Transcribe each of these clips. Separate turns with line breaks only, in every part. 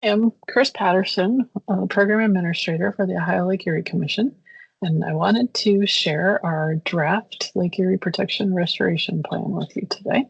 I'm Chris Patterson, Program Administrator for the Ohio Lake Erie Commission, and I wanted to share our draft Lake Erie Protection Restoration Plan with you today.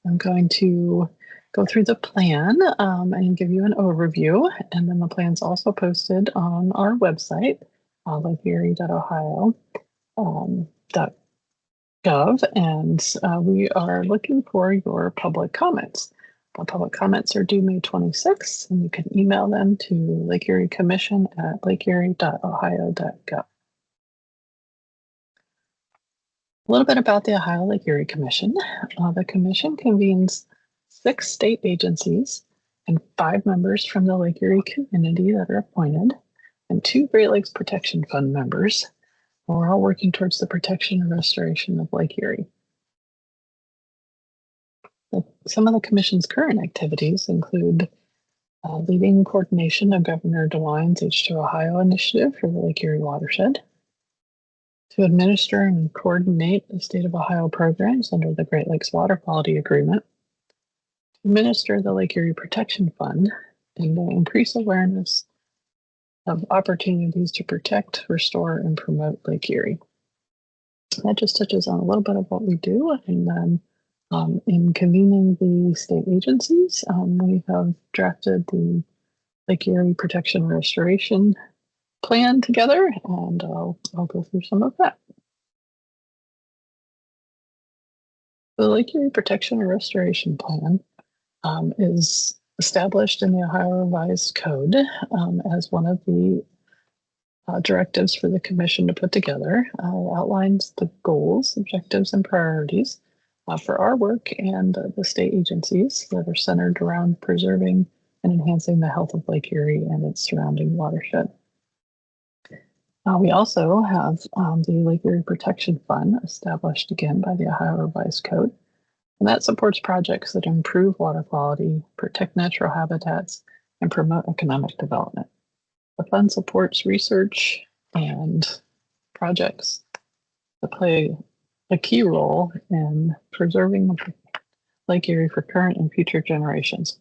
I'm going to go through the plan and give you an overview, and then the plan's also posted on our website, lakeerie.ohio.gov, and we are looking for your public comments. Public comments are due May 26th, and you can email them to Lake Erie Commission at lakeerie.ohio.gov. A little bit about the Ohio Lake Erie Commission. The Commission convenes 6 state agencies and 5 members from the Lake Erie community that are appointed, and 2 Great Lakes Protection Fund members. We're all working towards the protection and restoration of Lake Erie. Some of the Commission's current activities include leading coordination of Governor DeWine's H2 Ohio initiative for the Lake Erie watershed, to administer and coordinate the state of Ohio programs under the Great Lakes Water Quality Agreement, to administer the Lake Erie Protection Fund, and to increase awareness of opportunities to protect, restore, and promote Lake Erie. That just touches on a little bit of what we do, and then in convening the state agencies, we have drafted the Lake Erie Protection Restoration Plan together, and I'll go through some of that. The Lake Erie Protection and Restoration Plan is established in the Ohio Revised Code as one of the directives for the Commission to put together. Outlines the goals, objectives, and priorities for our work and the state agencies that are centered around preserving and enhancing the health of Lake Erie and its surrounding watershed. We also have the Lake Erie Protection Fund, established again by the Ohio Revised Code, and that supports projects that improve water quality, protect natural habitats, and promote economic development. The fund supports research and projects that play a key role in preserving Lake Erie for current and future generations.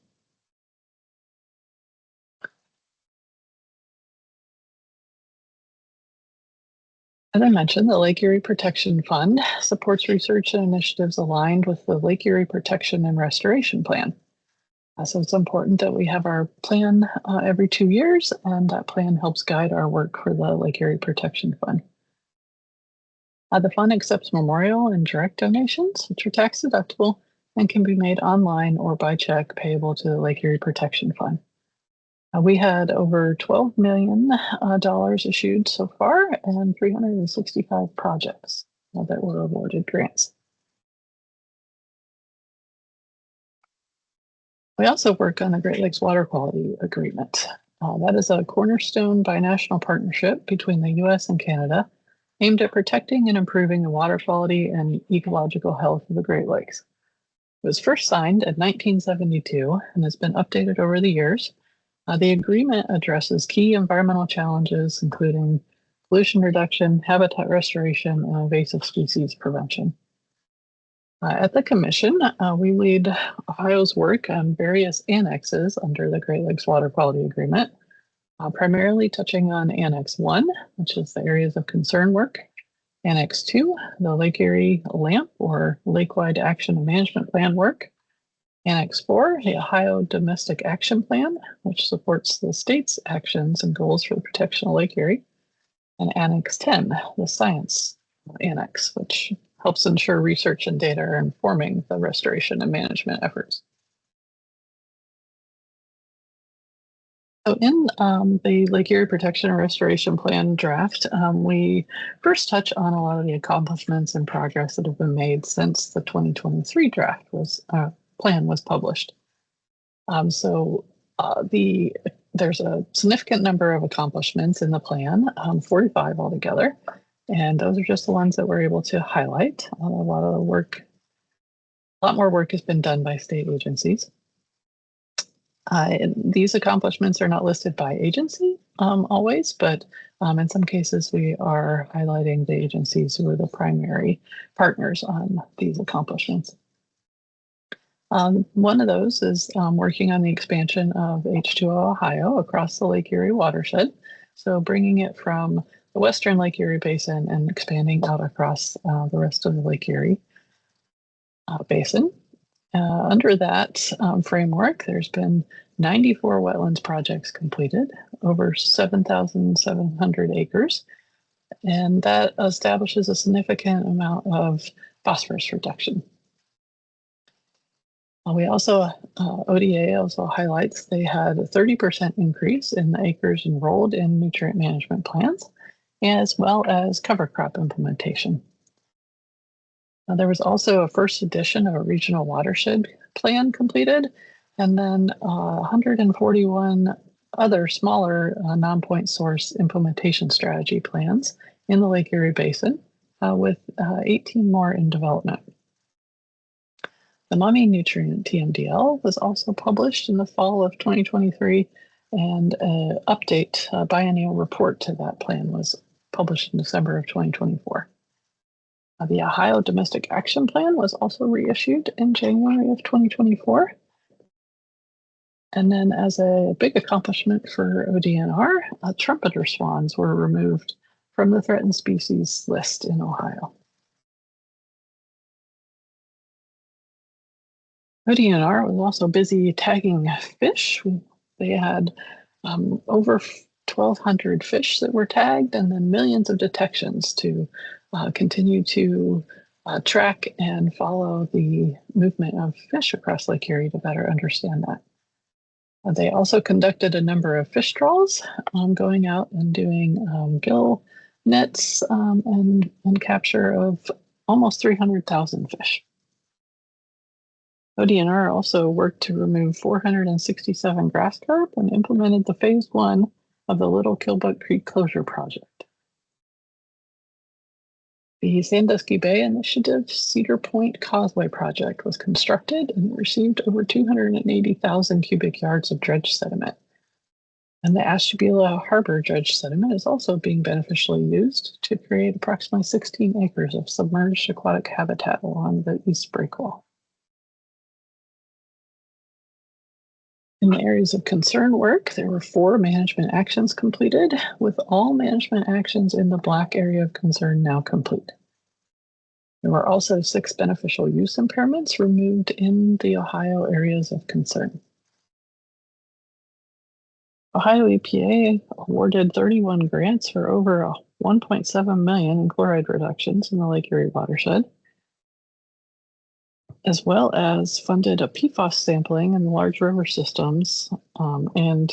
As I mentioned, the Lake Erie Protection Fund supports research and initiatives aligned with the Lake Erie Protection and Restoration Plan. So it's important that we have our plan every 2 years, and that plan helps guide our work for the Lake Erie Protection Fund. The fund accepts memorial and direct donations, which are tax deductible and can be made online or by check payable to the Lake Erie Protection Fund. We had over $12 million issued so far and 365 projects that were awarded grants. We also work on the Great Lakes Water Quality Agreement. That is a cornerstone binational partnership between the U.S. and Canada aimed at protecting and improving the water quality and ecological health of the Great Lakes. It was first signed in 1972 and has been updated over the years. The agreement addresses key environmental challenges, including pollution reduction, habitat restoration, and invasive species prevention. At the Commission, we lead Ohio's work on various annexes under the Great Lakes Water Quality Agreement, primarily touching on Annex 1, which is the areas of concern work, Annex 2, the Lake Erie LAMP, or Lakewide Action and Management Plan work, Annex 4, the Ohio Domestic Action Plan, which supports the state's actions and goals for the protection of Lake Erie, and Annex 10, the Science Annex, which helps ensure research and data are informing the restoration and management efforts. So in the Lake Erie Protection and Restoration Plan draft, we first touch on a lot of the accomplishments and progress that have been made since the 2023 draft plan was published. There's a significant number of accomplishments in the plan, 45 altogether, and those are just the ones that we're able to highlight. A lot more work has been done by state agencies. These accomplishments are not listed by agency always, but in some cases we are highlighting the agencies who are the primary partners on these accomplishments. One of those is working on the expansion of H2O Ohio across the Lake Erie watershed. So bringing it from the western Lake Erie basin and expanding out across the rest of the Lake Erie basin. Under that framework, there's been 94 wetlands projects completed, over 7,700 acres, and that establishes a significant amount of phosphorus reduction. We also, ODA also highlights they had a 30% increase in the acres enrolled in nutrient management plans, as well as cover crop implementation. There was also a first edition of a regional watershed plan completed, and then 141 other smaller non-point source implementation strategy plans in the Lake Erie Basin, with 18 more in development. The Mummy Nutrient TMDL was also published in the fall of 2023, and an update, biennial report to that plan was published in December of 2024. The Ohio Domestic Action Plan was also reissued in January of 2024. And then as a big accomplishment for ODNR, trumpeter swans were removed from the threatened species list in Ohio. ODNR was also busy tagging fish. They had over 1,200 fish that were tagged, and then millions of detections to continue to track and follow the movement of fish across Lake Erie to better understand that. They also conducted a number of fish draws, going out and doing gill nets and capture of almost 300,000 fish. ODNR also worked to remove 467 grass carp and implemented the phase 1 of the Little Killbuck Creek Closure Project. The Sandusky Bay Initiative Cedar Point Causeway Project was constructed and received over 280,000 cubic yards of dredge sediment. And the Ashtabula Harbor dredge sediment is also being beneficially used to create approximately 16 acres of submerged aquatic habitat along the east breakwall. In the areas of concern work, there were 4 management actions completed, with all management actions in the black area of concern now complete. There were also 6 beneficial use impairments removed in the Ohio areas of concern. Ohio EPA awarded 31 grants for over $1.7 million in chloride reductions in the Lake Erie watershed, as well as funded a PFAS sampling in the large river systems, and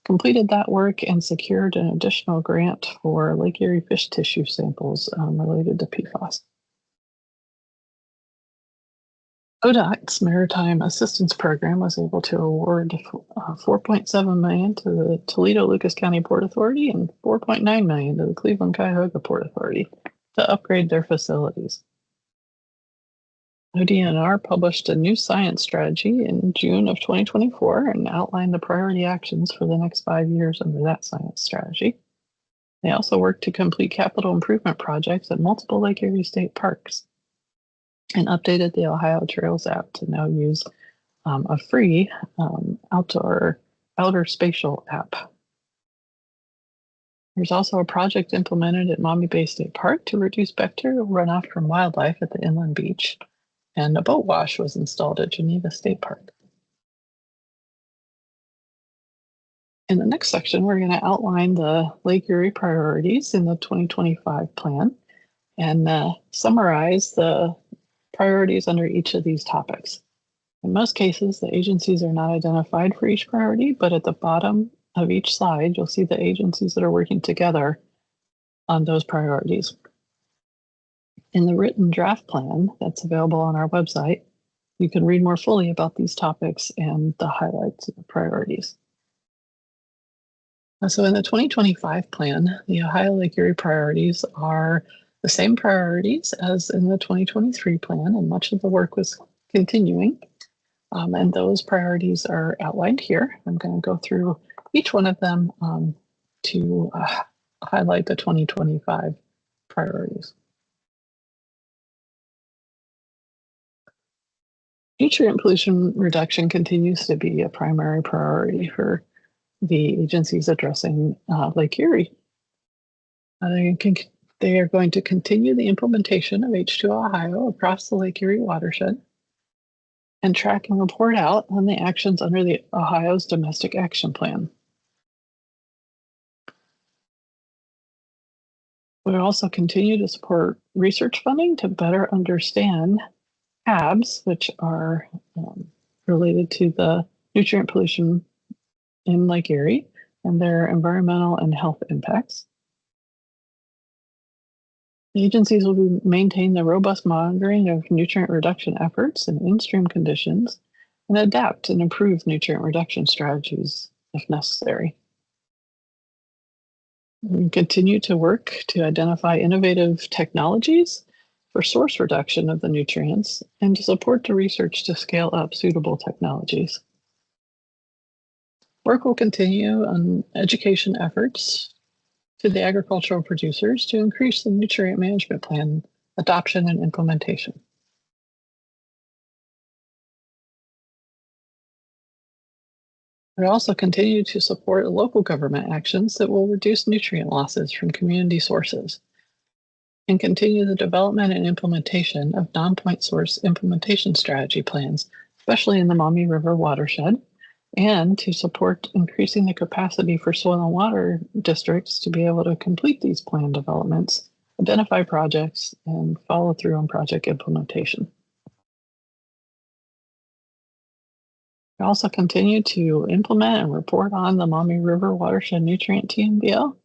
completed that work and secured an additional grant for Lake Erie fish tissue samples related to PFAS. ODOT's Maritime Assistance Program was able to award $4.7 million to the Toledo-Lucas County Port Authority and $4.9 million to the Cleveland-Cuyahoga Port Authority to upgrade their facilities. ODNR published a new science strategy in June of 2024 and outlined the priority actions for the next 5 years under that science strategy. They also worked to complete capital improvement projects at multiple Lake Erie state parks and updated the Ohio Trails app to now use a free outer spatial app. There's also a project implemented at Maumee Bay State Park to reduce bacterial runoff from wildlife at the inland beach, and a boat wash was installed at Geneva State Park. In the next section, we're going to outline the Lake Erie priorities in the 2025 plan and summarize the priorities under each of these topics. In most cases, the agencies are not identified for each priority, but at the bottom of each slide, you'll see the agencies that are working together on those priorities. In the written draft plan that's available on our website, you can read more fully about these topics and the highlights of the priorities. So in the 2025 plan, the Ohio Lake Erie priorities are the same priorities as in the 2023 plan, and much of the work was continuing. And those priorities are outlined here. I'm going to go through each one of them to highlight the 2025 priorities. Nutrient pollution reduction continues to be a primary priority for the agencies addressing Lake Erie. They are going to continue the implementation of H2O Ohio across the Lake Erie watershed and track and report out on the actions under the Ohio's Domestic Action Plan. We also continue to support research funding to better understand HABs, which are related to the nutrient pollution in Lake Erie and their environmental and health impacts. The agencies will maintain the robust monitoring of nutrient reduction efforts and in-stream conditions and adapt and improve nutrient reduction strategies if necessary. We continue to work to identify innovative technologies for source reduction of the nutrients and to support the research to scale up suitable technologies. Work will continue on education efforts to the agricultural producers to increase the nutrient management plan adoption and implementation. We also continue to support local government actions that will reduce nutrient losses from community sources and continue the development and implementation of non-point source implementation strategy plans, especially in the Maumee River watershed, and to support increasing the capacity for soil and water districts to be able to complete these plan developments, identify projects, and follow through on project implementation. We also continue to implement and report on the Maumee River Watershed Nutrient TMDL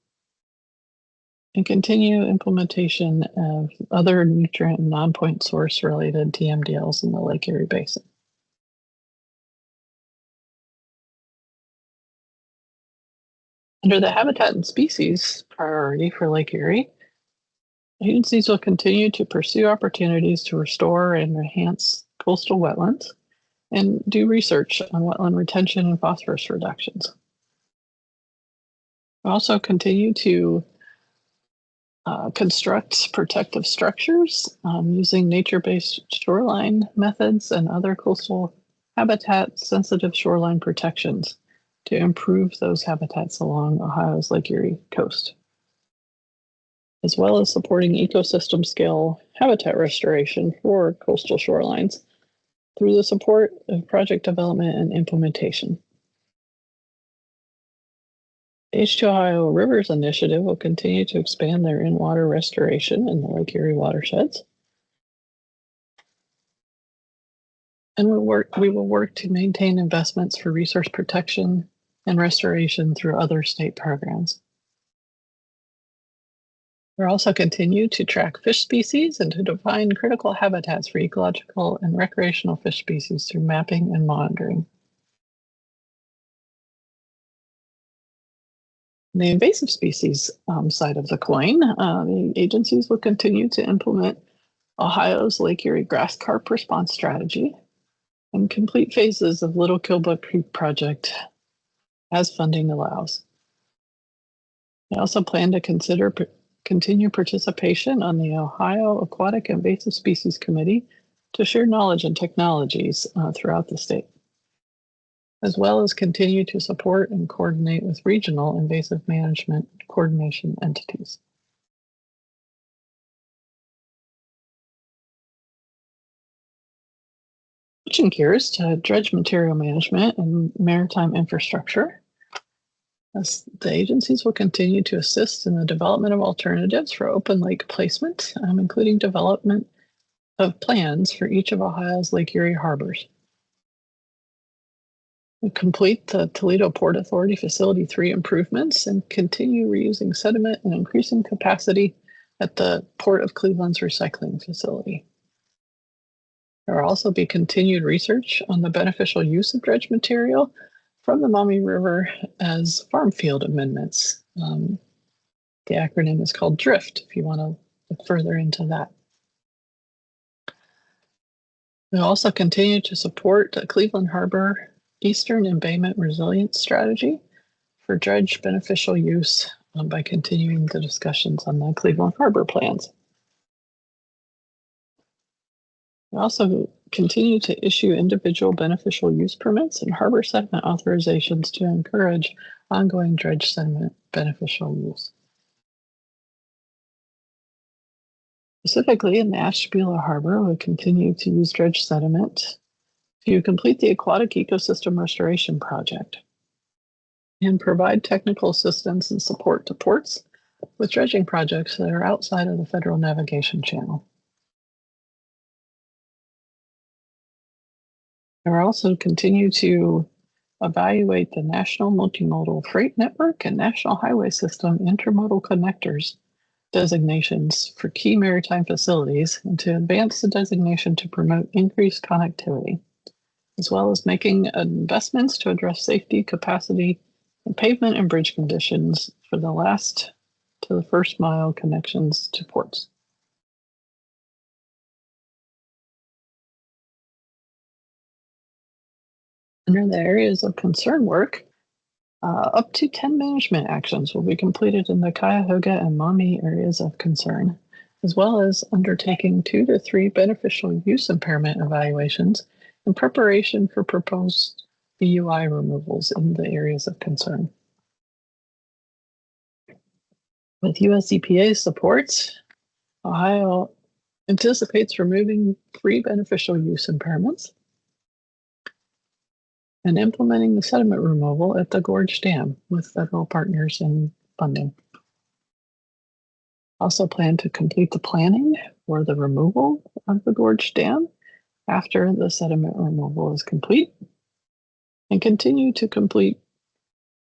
and continue implementation of other nutrient and non-point source related TMDLs in the Lake Erie Basin. Under the habitat and species priority for Lake Erie, agencies will continue to pursue opportunities to restore and enhance coastal wetlands and do research on wetland retention and phosphorus reductions. We also continue to construct protective structures using nature-based shoreline methods and other coastal habitat-sensitive shoreline protections to improve those habitats along Ohio's Lake Erie coast, as well as supporting ecosystem scale habitat restoration for coastal shorelines through the support of project development and implementation. The H2 Ohio Rivers Initiative will continue to expand their in-water restoration in the Lake Erie watersheds. And we will work to maintain investments for resource protection and restoration through other state programs. We'll also continue to track fish species and to define critical habitats for ecological and recreational fish species through mapping and monitoring. On the invasive species side of the coin, the agencies will continue to implement Ohio's Lake Erie grass carp response strategy and complete phases of Little Killbuck Creek project as funding allows. We also plan to continue participation on the Ohio Aquatic Invasive Species Committee to share knowledge and technologies throughout the state, as well as continue to support and coordinate with regional invasive management coordination entities. Switching gears to dredge material management and maritime infrastructure, as the agencies will continue to assist in the development of alternatives for open lake placement, including development of plans for each of Ohio's Lake Erie harbors. We complete the Toledo Port Authority Facility 3 improvements and continue reusing sediment and increasing capacity at the Port of Cleveland's recycling facility. There will also be continued research on the beneficial use of dredge material from the Maumee River as farm field amendments. The acronym is called DRIFT, if you want to look further into that. We also continue to support the Cleveland Harbor Eastern Embayment Resilience Strategy for dredge beneficial use by continuing the discussions on the Cleveland Harbor plans. We also continue to issue individual beneficial use permits and harbor sediment authorizations to encourage ongoing dredge sediment beneficial use. Specifically, in the Ashtabula Harbor, we continue to use dredge sediment to complete the aquatic ecosystem restoration project and provide technical assistance and support to ports with dredging projects that are outside of the Federal Navigation Channel. We also continue to evaluate the National Multimodal Freight Network and National Highway System intermodal connectors designations for key maritime facilities and to advance the designation to promote increased connectivity, as well as making investments to address safety, capacity, and pavement and bridge conditions for the last to the first mile connections to ports. Under the areas of concern work, up to 10 management actions will be completed in the Cuyahoga and Maumee areas of concern, as well as undertaking 2 to 3 beneficial use impairment evaluations in preparation for proposed BUI removals in the areas of concern. With US EPA's support, Ohio anticipates removing 3 beneficial use impairments and implementing the sediment removal at the Gorge Dam with federal partners and funding. Also plan to complete the planning for the removal of the Gorge Dam after the sediment removal is complete, and continue to complete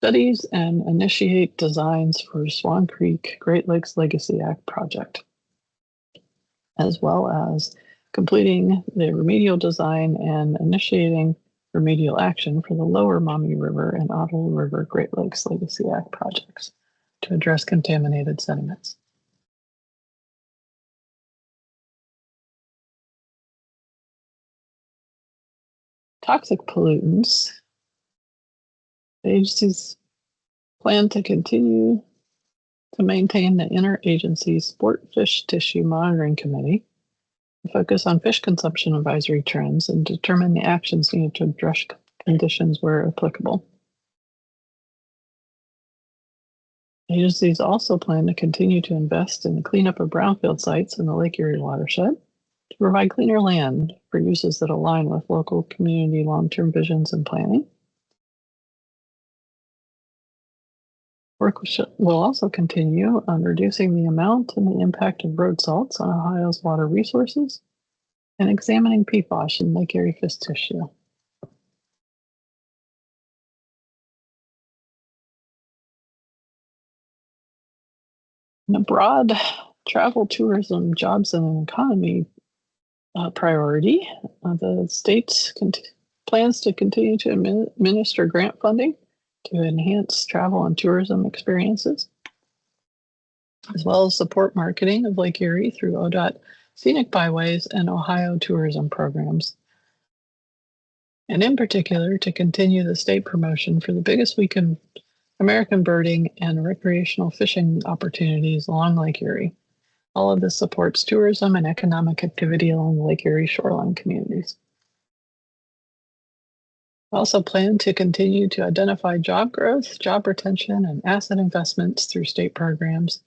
studies and initiate designs for Swan Creek Great Lakes Legacy Act project, as well as completing the remedial design and initiating remedial action for the lower Maumee River and Ottawa River Great Lakes Legacy Act projects to address contaminated sediments. Toxic pollutants. The agencies plan to continue to maintain the interagency Sport Fish Tissue Monitoring Committee, to focus on fish consumption advisory trends and determine the actions needed to address conditions where applicable. Agencies also plan to continue to invest in the cleanup of brownfield sites in the Lake Erie watershed to provide cleaner land for uses that align with local community long-term visions and planning. Work will also continue on reducing the amount and the impact of road salts on Ohio's water resources and examining PFAS in Lake Erie fish tissue. In a broad travel, tourism, jobs, and economy priority, the state plans to continue to administer grant funding to enhance travel and tourism experiences, as well as support marketing of Lake Erie through ODOT scenic byways and Ohio tourism programs. And in particular, to continue the state promotion for the biggest weekend American birding and recreational fishing opportunities along Lake Erie. All of this supports tourism and economic activity along the Lake Erie shoreline communities. We also plan to continue to identify job growth, job retention, and asset investments through state programs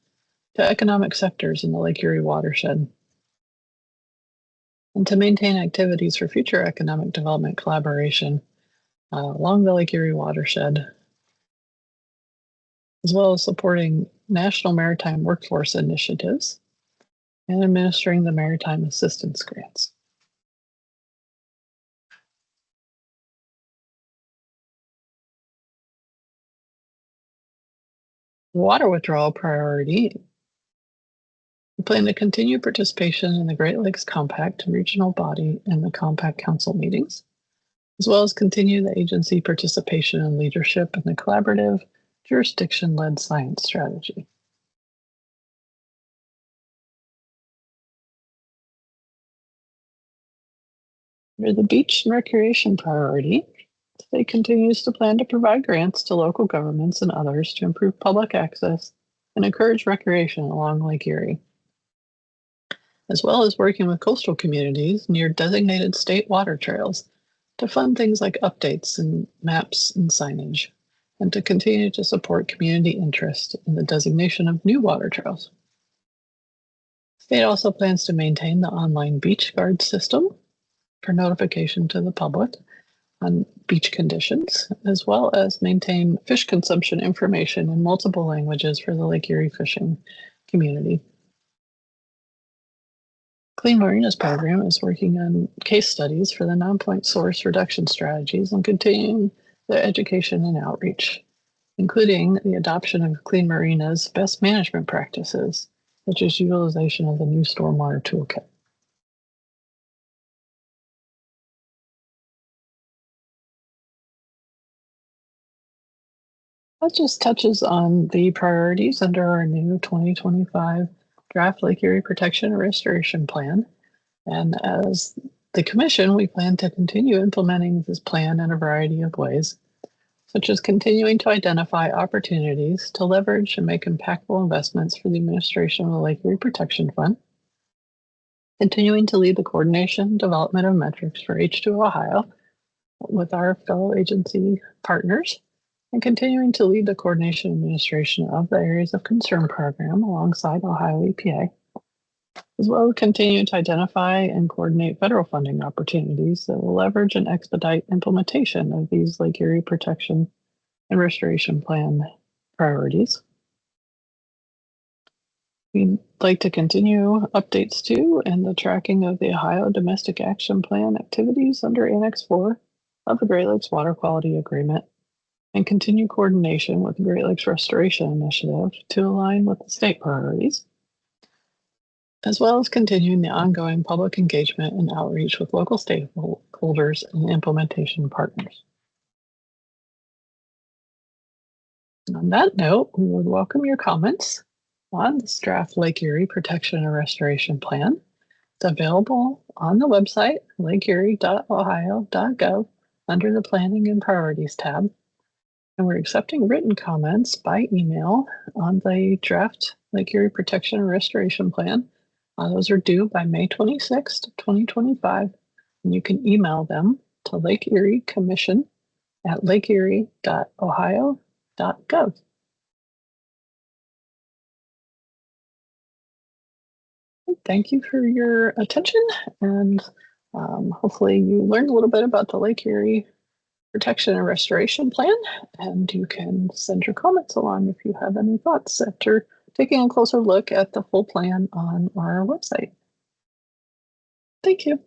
to economic sectors in the Lake Erie watershed, and to maintain activities for future economic development collaboration along the Lake Erie watershed, as well as supporting national maritime workforce initiatives and administering the maritime assistance grants. Water withdrawal priority. We plan to continue participation in the Great Lakes Compact regional body and the Compact Council meetings, as well as continue the agency participation and leadership in the collaborative jurisdiction-led science strategy. Under the beach and recreation priority, the state continues to plan to provide grants to local governments and others to improve public access and encourage recreation along Lake Erie. as well as working with coastal communities near designated state water trails to fund things like updates and maps and signage, and to continue to support community interest in the designation of new water trails. The state also plans to maintain the online beach guard system for notification to the public on beach conditions, as well as maintain fish consumption information in multiple languages for the Lake Erie fishing community. Clean Marinas program is working on case studies for the non-point source reduction strategies and continuing the education and outreach, including the adoption of Clean Marinas best management practices, such as utilization of the new stormwater toolkit. That just touches on the priorities under our new 2025 draft Lake Erie Protection and Restoration Plan. And as the Commission, we plan to continue implementing this plan in a variety of ways, such as continuing to identify opportunities to leverage and make impactful investments for the administration of the Lake Erie Protection Fund, continuing to lead the coordination and development of metrics for H2 Ohio with our fellow agency partners, and continuing to lead the coordination and administration of the Areas of Concern program alongside Ohio EPA, as well as continuing to identify and coordinate federal funding opportunities that will leverage and expedite implementation of these Lake Erie Protection and Restoration Plan priorities. We'd like to continue updates to and the tracking of the Ohio Domestic Action Plan activities under Annex 4 of the Great Lakes Water Quality Agreement, and continue coordination with the Great Lakes Restoration Initiative to align with the state priorities, as well as continuing the ongoing public engagement and outreach with local stakeholders and implementation partners. And on that note, we would welcome your comments on this draft Lake Erie Protection and Restoration Plan. It's available on the website, lakeerie.ohio.gov, under the Planning and Priorities tab. And we're accepting written comments by email on the draft Lake Erie Protection and Restoration Plan. Those are due by May 26th, 2025. And you can email them to Lake Erie Commission at lakeerie.ohio.gov. Thank you for your attention, and hopefully you learned a little bit about the Lake Erie Protection and Restoration Plan, and you can send your comments along if you have any thoughts after taking a closer look at the full plan on our website. Thank you.